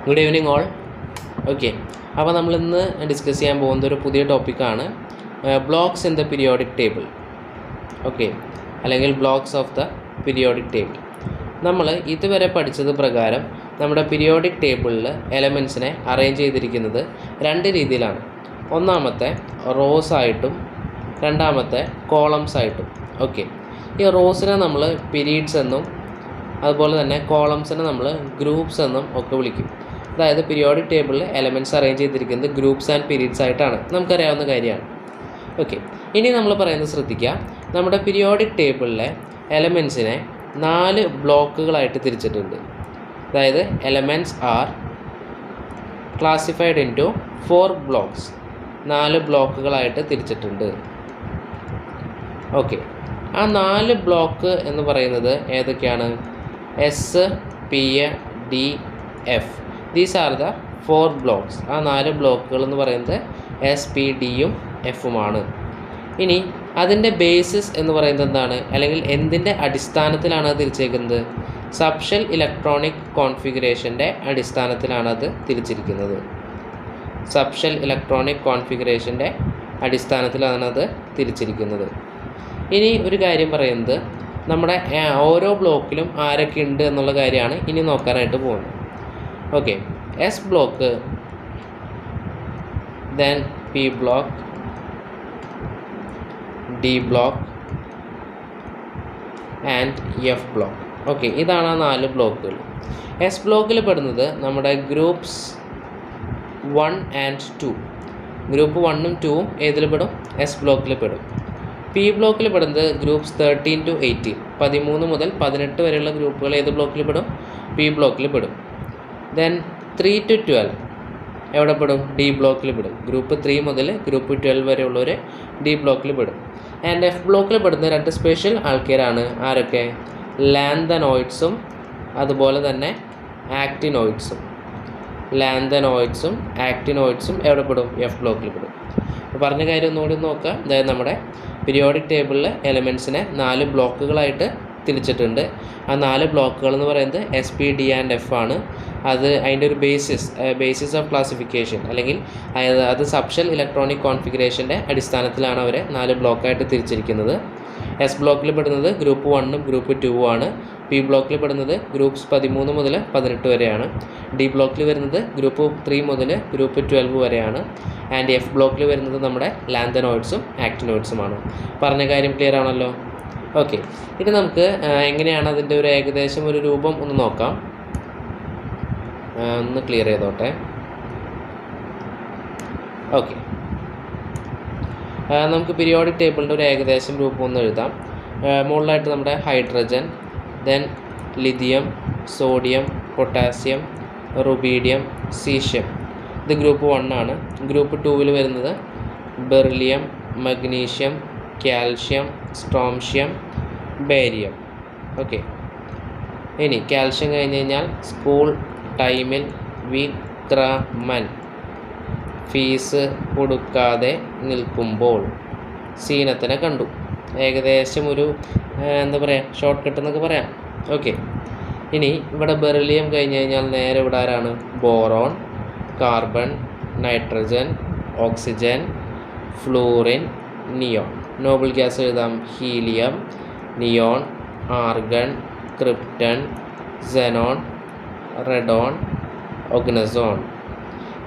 Good evening all. Okay, അപ്പോൾ നമ്മളിന്ന് discuss ചെയ്യാൻ പോകുന്ന ഒരു പുതിയ ടോപ്പിക്കാണ് blocks in the periodic table. Okay, അല്ലെങ്കിൽ blocks of the periodic table. നമ്മൾ ഇതുവരെ പഠിച്ചത് പ്രകാരം നമ്മുടെ പീരിയോഡിക് ടേബിളിൽ എലമെൻസിനെ അറേഞ്ച് ചെയ്തിരിക്കുന്നത് രണ്ട് രീതിയിലാണ്. ഒന്നാമത്തെ റോസ് ആയിട്ടും രണ്ടാമത്തെ കോളംസ് ആയിട്ടും. ഓക്കെ, ഈ റോസിനെ നമ്മൾ പീരീഡ്സ് എന്നും അതുപോലെ തന്നെ കോളംസിനെ നമ്മൾ ഗ്രൂപ്പ്സ് എന്നും ഒക്കെ വിളിക്കും. അതായത് പീരിയോഡിക് ടേബിളിൽ എലമെൻറ്റ്സ് അറേഞ്ച് ചെയ്തിരിക്കുന്നത് ഗ്രൂപ്പ്സ് ആൻഡ് പീരീഡ്സ് ആയിട്ടാണ്, നമുക്കറിയാവുന്ന കാര്യമാണ്. ഓക്കെ, ഇനി നമ്മൾ പറയുന്നത് ശ്രദ്ധിക്കുക. നമ്മുടെ പീരിയോഡിക് ടേബിളിലെ എലമെൻറ്റ്സിനെ 4 ബ്ലോക്കുകളായിട്ട് തിരിച്ചിട്ടുണ്ട്. അതായത് elements are classified into 4 blocks. 4 ബ്ലോക്കുകളായിട്ട് തിരിച്ചിട്ടുണ്ട്. ഓക്കെ, ആ 4 ബ്ലോക്ക് എന്ന് പറയുന്നത് ഏതൊക്കെയാണ്? S, P, D, F. These are the 4 blocks. ആ 4 ബ്ലോക്കുകൾ എന്ന് പറയുന്നത് എസ്, പി, ഡിയും എഫുമാണ്. ഇനി അതിൻ്റെ ബേസിസ് എന്ന് പറയുന്നത് എന്താണ്, അല്ലെങ്കിൽ എന്തിൻ്റെ അടിസ്ഥാനത്തിലാണ് അത് തിരിച്ചേക്കുന്നത്? സബ്ഷെൽ ഇലക്ട്രോണിക് കോൺഫിഗറേഷൻ്റെ അടിസ്ഥാനത്തിലാണ് അത് തിരിച്ചിരിക്കുന്നത്. സബ്ഷെൽ ഇലക്ട്രോണിക് കോൺഫിഗറേഷൻ്റെ അടിസ്ഥാനത്തിലാണ് അത് തിരിച്ചിരിക്കുന്നത്. ഇനി ഒരു കാര്യം പറയുന്നത്, നമ്മുടെ ഓരോ ബ്ലോക്കിലും ആരൊക്കെ ഉണ്ട് എന്നുള്ള കാര്യമാണ് ഇനി നോക്കാനായിട്ട് പോകുന്നത്. Okay, S block, then P block, D block and F block. Okay, ഇതാണ് ആ 4 ബ്ലോക്കുകൾ. എസ് ബ്ലോക്കിൽ പെടുന്നത് നമ്മുടെ ഗ്രൂപ്പ്സ് 1 and 2. ഗ്രൂപ്പ് 1ഉം 2ഉം ഏതിൽ പെടും? എസ് ബ്ലോക്കിൽ പെടും. പി ബ്ലോക്കിൽ പെടുന്നത് ഗ്രൂപ്പ്സ് 13 to 18. 13 മുതൽ 18 വരെയുള്ള ഗ്രൂപ്പുകൾ ഏത് ബ്ലോക്കിൽ പെടും? പി ബ്ലോക്കിൽ പെടും. ദെൻ 3 to 12 എവിടെ പെടും? ഡി ബ്ലോക്കിൽ പെടും. ഗ്രൂപ്പ് 3 മുതൽ ഗ്രൂപ്പ് 12 വരെയുള്ളവർ ഡി ബ്ലോക്കിൽ പെടും. ആൻഡ് എഫ് ബ്ലോക്കിൽ പെടുന്ന 2 സ്പെഷ്യൽ ആൾക്കാരാണ്. ആരൊക്കെ? ലാന്തനോയിഡ്സും അതുപോലെ തന്നെ ആക്റ്റിനോയിഡ്സും. ലാന്തനോയിഡ്സും ആക്റ്റിനോയിഡ്സും എവിടെ പെടും? എഫ് ബ്ലോക്കിൽ പെടും. അപ്പോൾ പറഞ്ഞ കാര്യം ഒന്നുകൂടി നോക്കാം. അതായത് നമ്മുടെ പീരിയോഡിക് ടേബിളിൽ എലമെൻറ്റ്സിനെ 4 ബ്ലോക്കുകളായിട്ട് തിരിച്ചിട്ടുണ്ട്. ആ 4 ബ്ലോക്കുകൾ എന്ന് പറയുന്നത് S, P, D and F ആണ്. അതിൻ്റെ ഒരു ബേസിസ് ഓഫ് ക്ലാസിഫിക്കേഷൻ, അല്ലെങ്കിൽ അത് സബ്ഷെൽ ഇലക്ട്രോണിക് കോൺഫിഗറേഷൻ്റെ അടിസ്ഥാനത്തിലാണ് അവരെ 4 ബ്ലോക്കായിട്ട് തിരിച്ചിരിക്കുന്നത്. എസ് ബ്ലോക്കിൽ പെടുന്നത് ഗ്രൂപ്പ് 1ഉം ഗ്രൂപ്പ് 2ഉം ആണ്. പി ബ്ലോക്കിൽ പെടുന്നത് ഗ്രൂപ്പ്സ് 13 മുതൽ 18 വരെയാണ്. ഡി ബ്ലോക്കിൽ വരുന്നത് ഗ്രൂപ്പ് 3 മുതൽ ഗ്രൂപ്പ് 12 വരെയാണ്. ആൻഡ് എഫ് ബ്ലോക്കിൽ വരുന്നത് നമ്മുടെ ലാന്തനോയിഡ്സും ആക്റ്റിനോയിഡ്സുമാണ്. പറഞ്ഞ കാര്യം ക്ലിയർ ആണല്ലോ? ഓക്കെ, ഇനി നമുക്ക് എങ്ങനെയാണ് അതിൻ്റെ ഒരു ഏകദേശം ഒരു രൂപം ഒന്ന് നോക്കാം. ഒന്ന് ക്ലിയർ ചെയ്തോട്ടെ. ഓക്കെ, നമുക്ക് പീരിയോഡിക് ടേബിളിൻ്റെ ഒരു ഏകദേശം രൂപം ഒന്ന് എഴുതാം. മുകളിലായിട്ട് നമ്മുടെ hydrogen, then lithium, sodium, potassium, rubidium, caesium. ഇത് ഗ്രൂപ്പ് 1 ആണ്. ഗ്രൂപ്പ് 2വിൽ വരുന്നത് beryllium, magnesium, calcium, strontium, barium. Okay, ഇനി കാൽഷ്യം കഴിഞ്ഞ് കഴിഞ്ഞാൽ സ്കൂൾ ടൈമിൽ വിക്രമൻ ഫീസ് കൊടുക്കാതെ നിൽക്കുമ്പോൾ സീനത്തിനെ കണ്ടു. ഏകദേശം ഒരു എന്താ പറയുക, ഷോർട്ട് കട്ട് എന്നൊക്കെ പറയാം. ഓക്കെ, ഇനി ഇവിടെ ബെറിലിയം കഴിഞ്ഞ് കഴിഞ്ഞാൽ നേരെ ഇവിടെ ആരാണ്? Boron, carbon, nitrogen, oxygen, fluorine, neon. Noble gas എഴുതാം. Helium, neon, argon, krypton, xenon, radon, oganesson.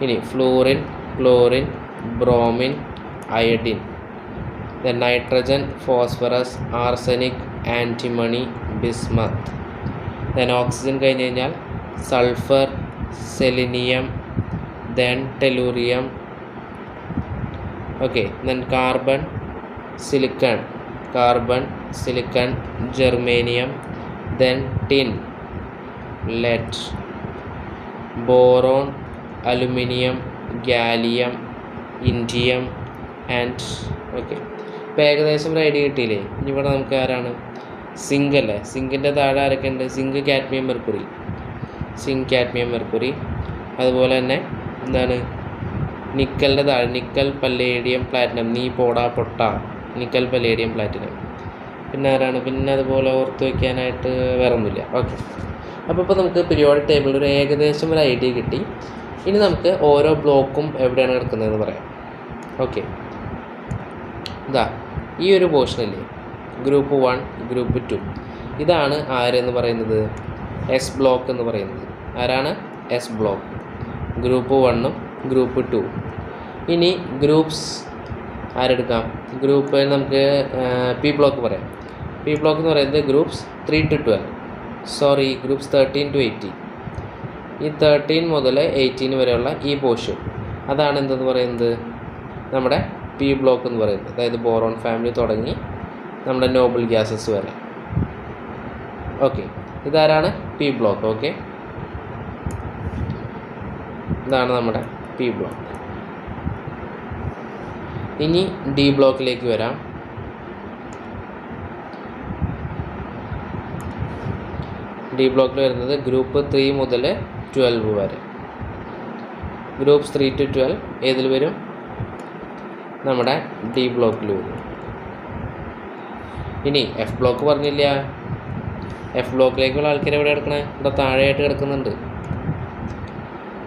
ഇനി fluorine, chlorine, bromine, iodine. Then nitrogen, phosphorus, arsenic, antimony, bismuth. Then oxygen കഴിഞ്ഞ് കഴിഞ്ഞാൽ sulphur, selenium, then tellurium. Okay, then carbon, silicon, germanium, then tin, lead, boron, aluminium, gallium, indium and. Okay, ഇപ്പോൾ ഏകദേശം ഒരു idea കിട്ടിയില്ലേ? ഇനി ഇവിടെ നമുക്ക് ആരാണ്? സിങ്ക് അല്ലേ? സിങ്കിൻ്റെ താഴെ ആരൊക്കെ ഉണ്ട്? Zinc, cadmium, mercury. Zinc, cadmium, mercury. അതുപോലെ തന്നെ എന്താണ്? നിക്കലിൻ്റെ താഴെ നിക്കൽ, പല്ലേഡിയം, പ്ലാറ്റിനം. നീ പോടാ പൊട്ട. Nickel, palladium, platinum. പിന്നെ ആരാണ്, പിന്നെ അതുപോലെ ഓർത്ത് വയ്ക്കാനായിട്ട് വേറെ ഒന്നുമില്ല. ഓക്കെ, അപ്പോൾ നമുക്ക് പീരിയോഡിക് ടേബിളിൽ ഒരു ഏകദേശം ഒരു ഐഡിയ കിട്ടി. ഇനി നമുക്ക് ഓരോ ബ്ലോക്കും എവിടെയാണ് കിടക്കുന്നതെന്ന് പറയാം. ഓക്കെ, ഇതാ ഈ ഒരു പോർഷനില്ലേ, ഗ്രൂപ്പ് 1, ഗ്രൂപ്പ് 2, ഇതാണ് ആരെന്ന് പറയുന്നത്, എസ് ബ്ലോക്ക് എന്ന് പറയുന്നത്. ആരാണ്? S block. ഗ്രൂപ്പ് 1ഉം ഗ്രൂപ്പ് 2. ഇനി ഗ്രൂപ്പ്സ് ആരെടുക്കാം? ഗ്രൂപ്പ് നമുക്ക് പി ബ്ലോക്ക് പറയാം. പി ബ്ലോക്ക് എന്ന് പറയുന്നത് groups 3 to 12, sorry groups 13 to 18. ഈ 13 മുതൽ 18 വരെയുള്ള ഈ പോർഷൻ, അതാണ് എന്തെന്ന് പറയുന്നത്, നമ്മുടെ പി ബ്ലോക്ക് എന്ന് പറയുന്നത്. അതായത് ബോറോൺ ഫാമിലി തുടങ്ങി നമ്മുടെ നോബിൾ ഗ്യാസസ് വരെ. ഓക്കെ, ഇതാരാണ്? P block. ഓക്കെ, ഇതാണ് നമ്മുടെ പി ബ്ലോക്ക്. ഇനി ഡി ബ്ലോക്കിലേക്ക് വരാം. ഡി ബ്ലോക്കിൽ വരുന്നത് ഗ്രൂപ്പ് 3 മുതൽ 12 വരെ. ഗ്രൂപ്പ്സ് 3 to 12 ഏതിൽ വരും? നമ്മുടെ ഡി ബ്ലോക്കിൽ വരും. ഇനി എഫ് ബ്ലോക്ക് പറഞ്ഞില്ല. എഫ് ബ്ലോക്കിലേക്കുള്ള ആൾക്കാർ എവിടെ കിടക്കണേ? ഇവിടെ താഴെയായിട്ട് കിടക്കുന്നുണ്ട്.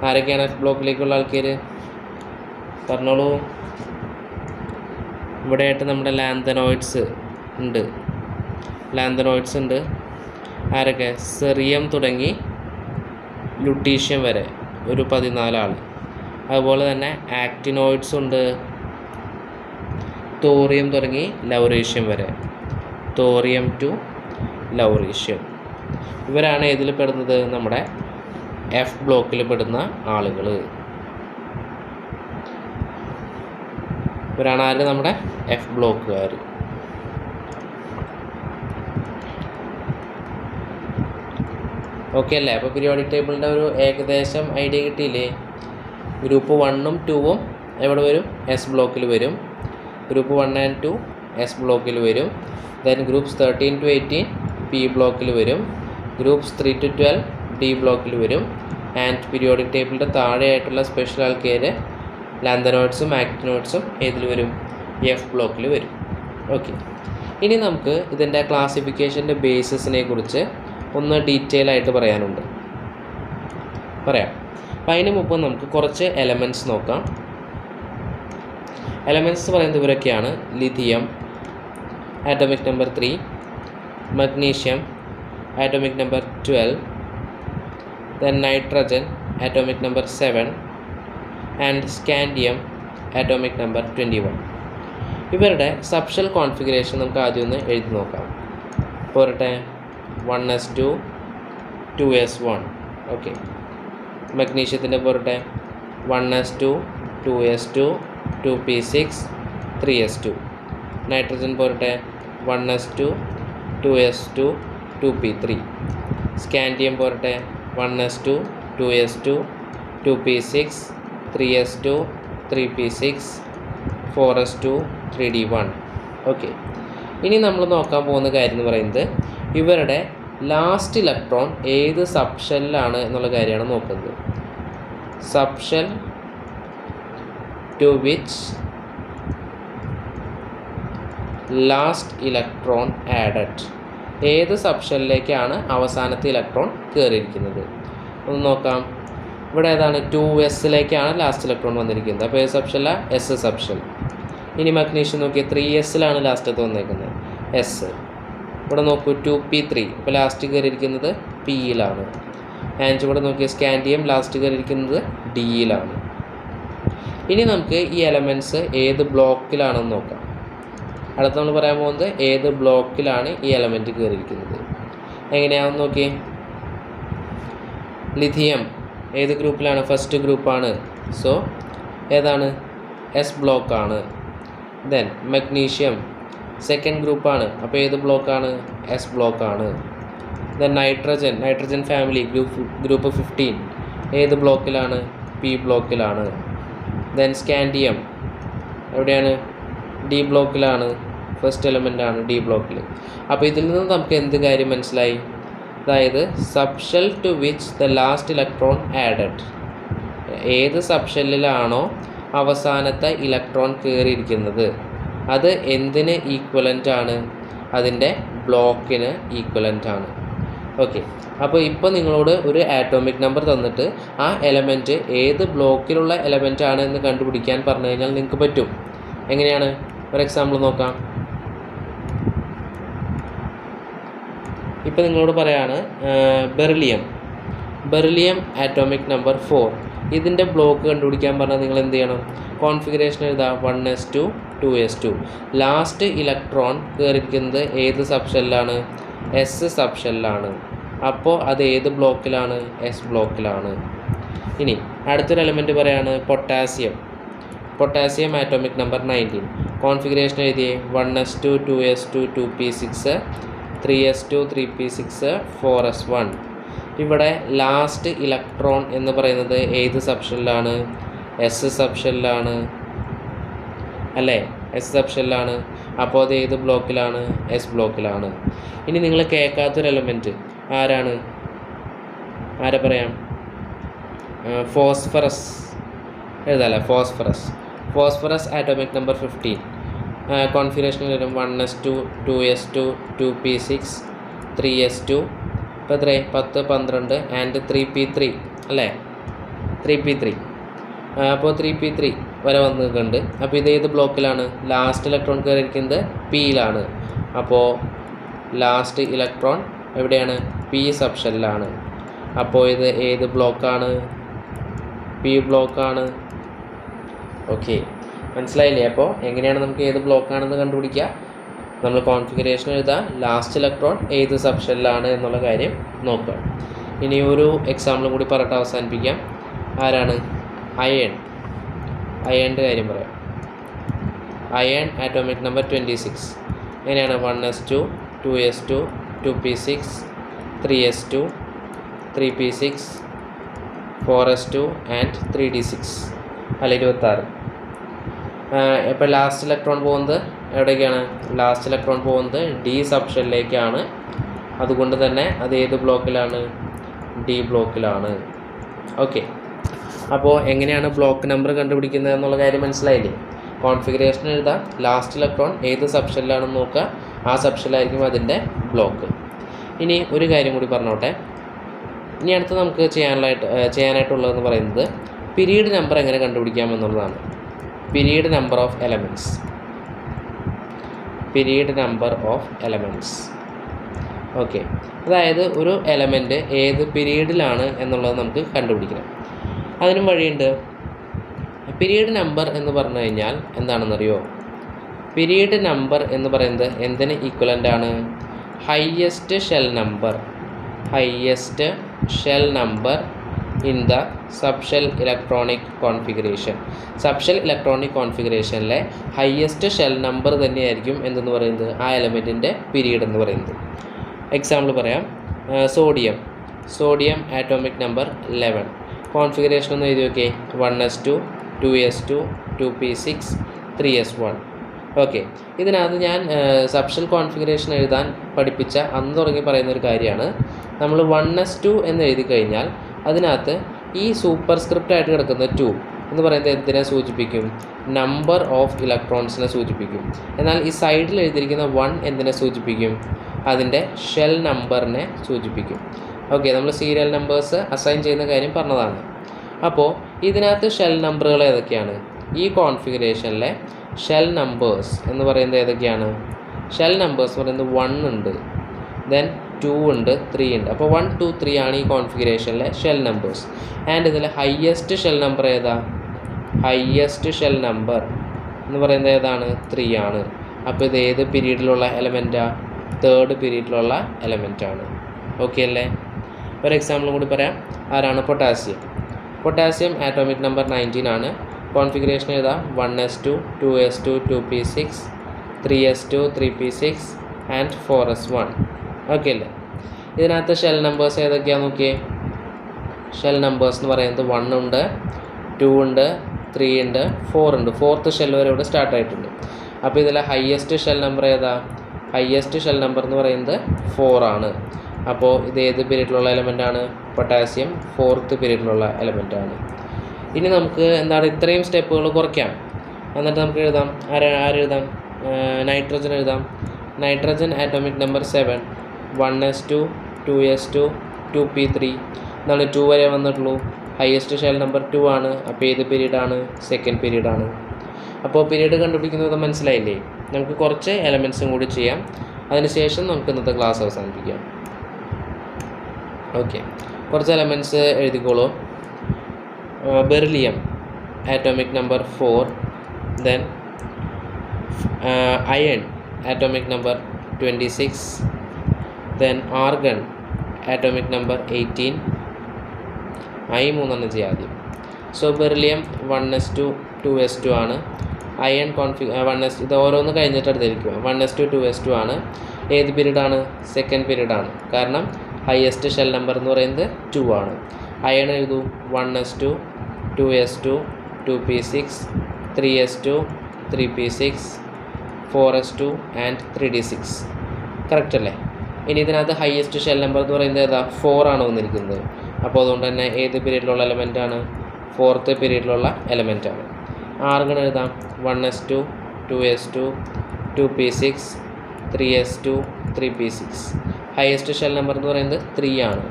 ആരൊക്കെയാണ് എഫ് ബ്ലോക്കിലേക്കുള്ള ആൾക്കാർ? പറഞ്ഞോളൂ. ഇവിടെയായിട്ട് നമ്മുടെ ലാന്തനോയിഡ്സ് ഉണ്ട്. ലാന്തനോയിഡ്സ് ഉണ്ട്. ആരൊക്കെ? സെറിയം തുടങ്ങി ലുട്ടീഷ്യം വരെ ഒരു 14 ആൾ. അതുപോലെ തന്നെ ആക്ടിനോയിഡ്സ് ഉണ്ട്. തോറിയം തുടങ്ങി ലൗറീഷ്യം വരെ, തോറിയം ടു ലൗറീഷ്യം. ഇവരാണ് ഏതിൽ പെടുന്നത്? നമ്മുടെ എഫ് ബ്ലോക്കിൽ പെടുന്ന ആളുകൾ. ഇവരാണ് ആര്? നമ്മുടെ എഫ് ബ്ലോക്കുകാർ. ഓക്കെ അല്ലേ? അപ്പോൾ പീരിയോഡിക് ടേബിളിൻ്റെ ഒരു ഏകദേശം ഐഡിയ കിട്ടിയില്ലേ? ഗ്രൂപ്പ് 1ഉം 2ഉം എവിടെ വരും? എസ് ബ്ലോക്കിൽ വരും. ഗ്രൂപ്പ് 1 and 2 എസ് ബ്ലോക്കിൽ വരും. ദെൻ ഗ്രൂപ്പ്സ് 13 to 18 പി ബ്ലോക്കിൽ വരും. ഗ്രൂപ്പ്സ് 3 to 12 ഡി ബ്ലോക്കിൽ വരും. ആൻഡ് പീരിയോഡിക് ടേബിളിൻ്റെ താഴെയായിട്ടുള്ള സ്പെഷ്യൽ ആൾക്കാർ ലാന്തനോയിഡ്സും ആക്ടിനോയിഡ്സും ഏതിൽ വരും? എഫ് ബ്ലോക്കിൽ വരും. ഓക്കെ, ഇനി നമുക്ക് ഇതിൻ്റെ ക്ലാസിഫിക്കേഷൻ്റെ ബേസിസിനെ കുറിച്ച് ഒന്ന് ഡീറ്റെയിൽ ആയിട്ട് പറയാനുണ്ട്. പറയാം. അപ്പം അതിന് മുമ്പ് നമുക്ക് കുറച്ച് എലമെൻറ്റ്സ് നോക്കാം. എലമെൻറ്റ്സ് പറയുന്നത് ഇവരൊക്കെയാണ്: lithium atomic number 3, magnesium atomic number 12, then nitrogen atomic number 7 and scandium atomic number 21. ഇവരുടെ സബ്ഷൽ കോൺഫിഗറേഷൻ നമുക്ക് ആദ്യം ഒന്ന് എഴുതി നോക്കാം. പോരട്ടെ, 1s2 2s1. ഓക്കെ, മഗ്നീഷ്യത്തിൻ്റെ പോരട്ടെ, 1s2 2s2 2p6 3s2. Nitrogen പോരട്ടെ, 1s2 2s2 2p3. സ്കാൻഡിയം പോരട്ടെ, 1s2 2s2 2p6 3s2 3p6 4s2 3d1. Okay, ഇനി നമ്മൾ നോക്കാൻ പോകുന്ന കാര്യം എന്ന് പറയുന്നത് ഇവരുടെ ലാസ്റ്റ് ഇലക്ട്രോൺ ഏത് സബ്ഷെല്ലാണ് എന്നുള്ള കാര്യമാണ് നോക്കുന്നത്. Subshell to which last electron added. ഏത് സബ്ഷെല്ലിലേക്കാണ് അവസാനത്തെ ഇലക്ട്രോൺ കയറിയിരിക്കുന്നത് ഒന്ന് നോക്കാം. ഇവിടെ ഏതാണ്? 2s ലാസ്റ്റ് ഇലക്ട്രോൺ വന്നിരിക്കുന്നത്. അപ്പോൾ ഏത് സബ്ഷെല്ല? S subshell. ഇനി മഗ്നീഷ്യം നോക്കിയാൽ 3s ലാസ്റ്റത്ത് വന്നേക്കുന്നത്, എസ്. ഇവിടെ നോക്കൂ 2p3, ഇപ്പോൾ ലാസ്റ്റ് കയറിയിരിക്കുന്നത് പിയിലാണ്. ആൻഡ് ഇവിടെ നോക്കിയാൽ സ്കാൻഡിയം ലാസ്റ്റ് കയറിയിരിക്കുന്നത് ഡിയിലാണ്. ഇനി നമുക്ക് ഈ എലമെൻറ്റ്സ് ഏത് ബ്ലോക്കിലാണെന്ന് നോക്കാം. അടുത്ത് നമ്മൾ പറയാൻ പോകുന്നത് ഏത് ബ്ലോക്കിലാണ് ഈ എലമെൻറ്റ് കയറിയിരിക്കുന്നത്. എങ്ങനെയാണെന്ന് നോക്കി. ലിഥിയം ഏത് ഗ്രൂപ്പിലാണ്? ഫസ്റ്റ് ഗ്രൂപ്പാണ്. സോ ഏതാണ്? എസ് ബ്ലോക്കാണ്. ദെൻ മഗ്നീഷ്യം സെക്കൻഡ് ഗ്രൂപ്പാണ്. അപ്പോൾ ഏത് ബ്ലോക്കാണ്? എസ് ബ്ലോക്കാണ്. ദെൻ നൈട്രജൻ ഫാമിലി ഗ്രൂപ്പ് 15 ഏത് ബ്ലോക്കിലാണ്? പി ബ്ലോക്കിലാണ്. ദെൻ സ്കാൻഡിയം എവിടെയാണ്? ഡി ബ്ലോക്കിലാണ്. ഫസ്റ്റ് എലമെൻ്റാണ് ഡി ബ്ലോക്കിൽ. അപ്പോൾ ഇതിൽ നിന്ന് നമുക്ക് എന്ത് കാര്യം മനസ്സിലായി? അതായത് subshell to which the last electron added. ഏത് സബ്ഷെല്ലിലാണോ അവസാനത്തെ ഇലക്ട്രോൺ കയറിയിരിക്കുന്നത് അത് എന്തിന് ഈക്വലൻ്റ് ആണ്? അതിൻ്റെ ബ്ലോക്കിന് ഈക്വലൻ്റ് ആണ്. ഓക്കെ, അപ്പോൾ ഇപ്പോൾ നിങ്ങളോട് ഒരു ആറ്റോമിക് നമ്പർ തന്നിട്ട് ആ എലമെൻറ്റ് ഏത് ബ്ലോക്കിലുള്ള എലമെൻ്റ് ആണ് എന്ന് കണ്ടുപിടിക്കാൻ പറഞ്ഞു കഴിഞ്ഞാൽ നിങ്ങൾക്ക് പറ്റും. എങ്ങനെയാണ്? ഒരു എക്സാമ്പിൾ നോക്കാം. ഇപ്പോൾ നിങ്ങളോട് പറയാണ് ബെറിലിയം ആറ്റോമിക് നമ്പർ 4. ഇതിൻ്റെ ബ്ലോക്ക് കണ്ടുപിടിക്കാൻ പറഞ്ഞാൽ നിങ്ങൾ എന്ത് ചെയ്യണം? കോൺഫിഗറേഷൻ എഴുതുക 1s2 2s2. ലാസ്റ്റ് ഇലക്ട്രോൺ കയറിയിരിക്കുന്നത് ഏത് സബ്ഷെല്ലാണ്? എസ് സബ്ഷെല്ലാണ്. അപ്പോൾ അത് ഏത് ബ്ലോക്കിലാണ്? എസ് ബ്ലോക്കിലാണ്. ഇനി അടുത്തൊരു എലമെൻറ്റ് പറയാണ് പൊട്ടാസ്യം ആറ്റോമിക് നമ്പർ 19. കോൺഫിഗറേഷൻ എഴുതിയേ 1s2 2s2 2p6 3s2 3p6 4s1. ഇവിടെ ലാസ്റ്റ് ഇലക്ട്രോൺ എന്ന് പറയുന്നത് ഏത് സബ്ഷെല്ലാണ്? എസ് സബ്ഷെല്ലാണ് അല്ലേ? എസ് സബ്ഷെല്ലാണ്. അപ്പോൾ അത് ഏത് ബ്ലോക്കിലാണ്? എസ് ബ്ലോക്കിലാണ്. ഇനി നിങ്ങൾ കേൾക്കാത്തൊരു എലമെൻറ്റ് ആരെ പറയാം? ഫോസ്ഫറസ് എഴുതാല്ലേ? Phosphorus atomic number 15. കോൺഫിഗറേഷൻ വരും 1s2 2s2 2p6 3s2. ഇപ്പോൾ എത്രയായി? 10 12 ആൻഡ് 3p3 അല്ലേ? 3p3. അപ്പോൾ 3p3 വരെ വന്ന് നിൽക്കുന്നുണ്ട്. അപ്പോൾ ഇത് ഏത് ബ്ലോക്കിലാണ്? Last electron കയറിയിരിക്കുന്നത് പിയിലാണ്. അപ്പോൾ ലാസ്റ്റ് ഇലക്ട്രോൺ എവിടെയാണ്? പി സബ്ഷെല്ലാണ്. അപ്പോൾ ഇത് ഏത് ബ്ലോക്കാണ്? പി ബ്ലോക്കാണ്. ഓക്കെ, മനസ്സിലായില്ലേ? അപ്പോൾ എങ്ങനെയാണ് നമുക്ക് ഏത് ബ്ലോക്കാണെന്ന് കണ്ടുപിടിക്കുക? നമ്മൾ കോൺഫിഗറേഷൻ എഴുതാം, ലാസ്റ്റ് ഇലക്ട്രോൺ ഏത് സബ്ഷെല്ലാണ് എന്നുള്ള കാര്യം നോക്കുക. ഇനി ഒരു എക്സാമ്പിളും കൂടി പറഞ്ഞിട്ട് അവസാനിപ്പിക്കാം. അയേണിൻ്റെ കാര്യം പറയാം. Iron atomic number 26. എങ്ങനെയാണ്? 1s2 2s2 2p6 3s2 3p6 4s2 and 3d6 അല്ല 26. ഇപ്പോൾ ലാസ്റ്റ് ഇലക്ട്രോൺ പോകുന്നത് എവിടേക്കാണ്? ലാസ്റ്റ് ഇലക്ട്രോൺ പോകുന്നത് ഡി സബ്ഷെല്ലിലേക്കാണ്. അതുകൊണ്ട് തന്നെ അത് ഏത് ബ്ലോക്കിലാണ്? ഡി ബ്ലോക്കിലാണ്. ഓക്കെ, അപ്പോൾ എങ്ങനെയാണ് ബ്ലോക്ക് നമ്പർ കണ്ടുപിടിക്കുന്നത് എന്നുള്ള കാര്യം മനസ്സിലായില്ലേ? കോൺഫിഗറേഷൻ എഴുതാം, ലാസ്റ്റ് ഇലക്ട്രോൺ ഏത് സബ്ഷെല്ലാണെന്ന് നോക്കുക, ആ സബ്ഷെല്ലായിരിക്കും അതിൻ്റെ ബ്ലോക്ക്. ഇനി ഒരു കാര്യം കൂടി പറഞ്ഞോട്ടെ. ഇനി അടുത്ത് നമുക്ക് ചെയ്യാനായിട്ടുള്ളതെന്ന് പറയുന്നത് പീരീഡ് നമ്പർ എങ്ങനെ കണ്ടുപിടിക്കാമെന്നുള്ളതാണ്. Period number of elements. Okay, അതായത് ഒരു എലമെൻറ്റ് ഏത് പീരീഡിലാണ് എന്നുള്ളത് നമുക്ക് കണ്ടുപിടിക്കണം. അതിനും വഴിയുണ്ട്. പീരീഡ് നമ്പർ എന്ന് പറഞ്ഞു കഴിഞ്ഞാൽ എന്താണെന്നറിയോ? പീരീഡ് നമ്പർ എന്ന് പറയുന്നത് എന്തിന് ഈക്വലൻ്റ് ആണ്? Highest shell number in the subshell electronic കോൺഫിഗറേഷനിലെ ഹയ്യസ്റ്റ് ഷെൽ നമ്പർ തന്നെയായിരിക്കും എന്തെന്ന് പറയുന്നത്? ആ എലമെൻറ്റിൻ്റെ പീരീഡ് എന്ന് പറയുന്നത്. എക്സാമ്പിൾ പറയാം. Sodium atomic number 11. കോൺഫിഗറേഷൻ ഒന്ന് എഴുതി നോക്കിയേ. 1s2 2s2 2p6 3s1. Okay, ഇതിനകത്ത് ഞാൻ സബ്ഷെൽ കോൺഫിഗറേഷൻ എഴുതാൻ പഠിപ്പിച്ച അന്ന് തുടങ്ങി പറയുന്നൊരു കാര്യമാണ്. നമ്മൾ 1s2 എന്ന് എഴുതി കഴിഞ്ഞാൽ അതിനകത്ത് ഈ സൂപ്പർ സ്ക്രിപ്റ്റായിട്ട് കിടക്കുന്ന 2 എന്ന് പറയുന്നത് എന്തിനെ സൂചിപ്പിക്കും? നമ്പർ ഓഫ് ഇലക്ട്രോൺസിനെ സൂചിപ്പിക്കും. എന്നാൽ ഈ സൈഡിൽ എഴുതിയിരിക്കുന്ന 1 എന്തിനെ സൂചിപ്പിക്കും? അതിൻ്റെ ഷെൽ നമ്പറിനെ സൂചിപ്പിക്കും. ഓക്കെ, നമ്മൾ സീരിയൽ നമ്പേഴ്സ് അസൈൻ ചെയ്യുന്ന കാര്യം പറഞ്ഞതാണ്. അപ്പോൾ ഇതിനകത്ത് ഷെൽ നമ്പറുകൾ ഏതൊക്കെയാണ്? ഈ കോൺഫിഗറേഷനിലെ ഷെൽ നമ്പേഴ്സ് എന്ന് പറയുന്നത് ഏതൊക്കെയാണ്? ഷെൽ നമ്പേഴ്സ് പറയുന്നത് 1 ഉണ്ട്, ദെൻ 2 ഉണ്ട്, 3 ഉണ്ട്. അപ്പോൾ 1 2 3 ആണ് ഈ കോൺഫിഗറേഷനിലെ ഷെൽ നമ്പേഴ്സ്. ആൻഡ് ഇതിൽ ഹയ്യസ്റ്റ് ഷെൽ നമ്പർ ഏതാ? ഹയ്യസ്റ്റ് ഷെൽ നമ്പർ എന്ന് പറയുന്നത് ഏതാണ്? 3 ആണ്. അപ്പോൾ ഇത് ഏത് പീരീഡിലുള്ള എലമെൻറ്റാണ്? തേർഡ് പീരീഡിലുള്ള എലമെൻറ്റാണ്. ഓക്കെ അല്ലേ? ഒരു എക്സാമ്പിളും കൂടി പറയാം. പൊട്ടാസ്യം ആറ്റോമിക് നമ്പർ 19 ആണ്. കോൺഫിഗറേഷൻ ഏതാ? 1s2 2s2 2p6 3s2 3p6 and 4s1. Okay അല്ലേ? ഇതിനകത്ത് ഷെൽ നമ്പേഴ്സ് ഏതൊക്കെയാണെന്ന് നോക്കിയേ. ഷെൽ നമ്പേഴ്സ് എന്ന് പറയുന്നത് 1 ഉണ്ട്, 2 ഉണ്ട്, 3 ഉണ്ട്, 4 ഉണ്ട്. 4th ഷെൽ വരെ ഇവിടെ സ്റ്റാർട്ട് ആയിട്ടുണ്ട്. അപ്പോൾ ഇതിലെ ഹയ്യസ്റ്റ് ഷെൽ നമ്പർ ഏതാ? ഹയ്യസ്റ്റ് ഷെൽ നമ്പർ എന്ന് പറയുന്നത് 4 ആണ്. അപ്പോൾ ഇത് ഏത് പീരീഡിലുള്ള എലമെൻ്റാണ്? Potassium 4th പീരീഡിലുള്ള എലമെൻ്റാണ്. ഇനി നമുക്ക് എന്താണ് ഇത്രയും സ്റ്റെപ്പുകൾ കുറയ്ക്കാം. എന്നിട്ട് നമുക്ക് എഴുതാം. ആരെഴുതാം? നൈട്രജൻ എഴുതാം. Nitrogen atomic number 7, 1s2, 2s2, 2p3 എന്നാണ് 2 വരെ വന്നിട്ടുള്ളൂ. ഹയസ്റ്റ് ഷെൽ നമ്പർ 2 ആണ്. അപ്പോൾ ഏത് പീരീഡാണ്? സെക്കൻഡ് പീരീഡാണ്. അപ്പോൾ പീരീഡ് കണ്ടുപിടിക്കുന്നത് മനസ്സിലായില്ലേ? നമുക്ക് കുറച്ച് എലമെൻറ്റ്സും കൂടി ചെയ്യാം, അതിനുശേഷം നമുക്ക് ഇന്നത്തെ ക്ലാസ് അവസാനിപ്പിക്കാം. ഓക്കെ, കുറച്ച് എലമെൻറ്റ്സ് എഴുതിക്കോളൂ. Beryllium atomic number 4, then iron atomic number 26, then argon atomic number 18. I 3 ചെയ്യാം ആദ്യം. സോ ബെറിലിയം 1s2, 2s2 ആണ്. അയൺ 1s, ഇത് ഓരോന്ന് കഴിഞ്ഞിട്ട് എടുത്തിരിക്കുക. 1s2, 2s2 ആണ്. ഏത് പീരീഡാണ്? സെക്കൻഡ് പീരീഡാണ്. കാരണം ഹയസ്റ്റ് ഷെൽ നമ്പർ എന്ന് പറയുന്നത് 2 ആണ്. Iron എഴുതൂ. 1s2, 2s2, 2p6, 3s2, 3p6, 4s2 and 3d6. Correct അല്ലേ? ഇനി ഇതിനകത്ത് ഹയസ്റ്റ് ഷെൽ നമ്പർ എന്ന് പറയുന്നത് ഏതാ? 4 ആണ് വന്നിരിക്കുന്നത്. അപ്പോൾ അതുകൊണ്ട് തന്നെ ഏത് പീരീഡിലുള്ള എലമെൻറ്റാണ്? 4th പീരീഡിലുള്ള എലമെൻറ്റാണ്. ആർഗൺ എഴുതാം. 1s2, 2s2, 2p6, 3s2, 3p6. Highest shell number എന്ന് പറയുന്നത് 3 ആണ്.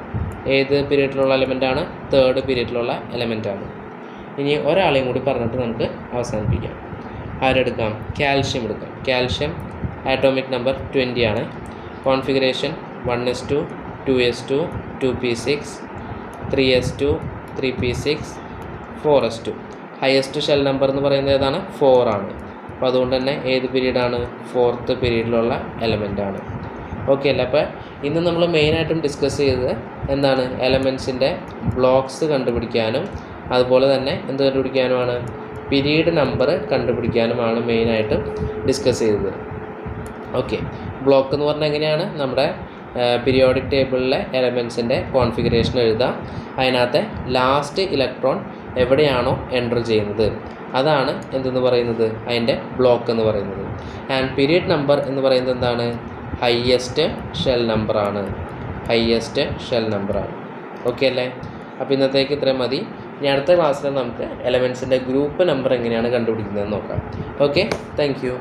ഏത് പീരീഡിലുള്ള എലമെൻറ്റാണ്? 3rd പീരീഡിലുള്ള എലമെൻറ്റാണ്. ഇനി ഒരാളെയും കൂടി പറഞ്ഞിട്ട് നമുക്ക് അവസാനിപ്പിക്കാം. ആരെടുക്കാം? കാൽഷ്യം എടുക്കാം. കാൽഷ്യം ആറ്റോമിക് നമ്പർ 20 ആണ്. Configuration 1s2, 2s2, 2p6, 3s2, 3p6, 4s2. Highest shell number എന്ന് പറയുന്നത് ഏതാണ്? 4 ആണ്. അപ്പോൾ അതുകൊണ്ട് തന്നെ ഏത് പീരീഡാണ്? 4th പീരീഡിലുള്ള എലമെൻറ്റാണ്. ഓക്കെ അല്ലേ? അപ്പോൾ ഇന്ന് നമ്മൾ മെയിനായിട്ടും ഡിസ്കസ് ചെയ്തത് എന്താണ്? എലമെൻറ്റ്സിൻ്റെ ബ്ലോക്സ് കണ്ടുപിടിക്കാനും അതുപോലെ തന്നെ എന്ത് കണ്ടുപിടിക്കാനുമാണ്? പീരീഡ് നമ്പർ കണ്ടുപിടിക്കാനുമാണ് മെയിനായിട്ടും ഡിസ്കസ് ചെയ്തത്. ഓക്കെ, ബ്ലോക്ക് എന്ന് പറഞ്ഞാൽ എങ്ങനെയാണ്? നമ്മുടെ പീരിയോഡിക് ടേബിളിലെ എലമെൻറ്റ്സിൻ്റെ കോൺഫിഗറേഷൻ എഴുതാം. അതിനകത്തെ ലാസ്റ്റ് ഇലക്ട്രോൺ എവിടെയാണോ എൻ്റർ ചെയ്യുന്നത് അതാണ് എന്തെന്ന് പറയുന്നത്? അതിൻ്റെ ബ്ലോക്ക് എന്ന് പറയുന്നത്. ആൻഡ് പീരീഡ് നമ്പർ എന്ന് പറയുന്നത് എന്താണ്? ഹയ്യസ്റ്റ് ഷെൽ നമ്പറാണ്. ഹയ്യസ്റ്റ് ഷെൽ നമ്പറാണ്. ഓക്കെ അല്ലേ? അപ്പോൾ ഇന്നത്തേക്ക് ഇത്രയും മതി. ഇനി അടുത്ത ക്ലാസ്സിൽ നമുക്ക് എലമെൻറ്റ്സിൻ്റെ ഗ്രൂപ്പ് നമ്പർ എങ്ങനെയാണ് കണ്ടുപിടിക്കുന്നതെന്ന് നോക്കാം. Okay, thank you.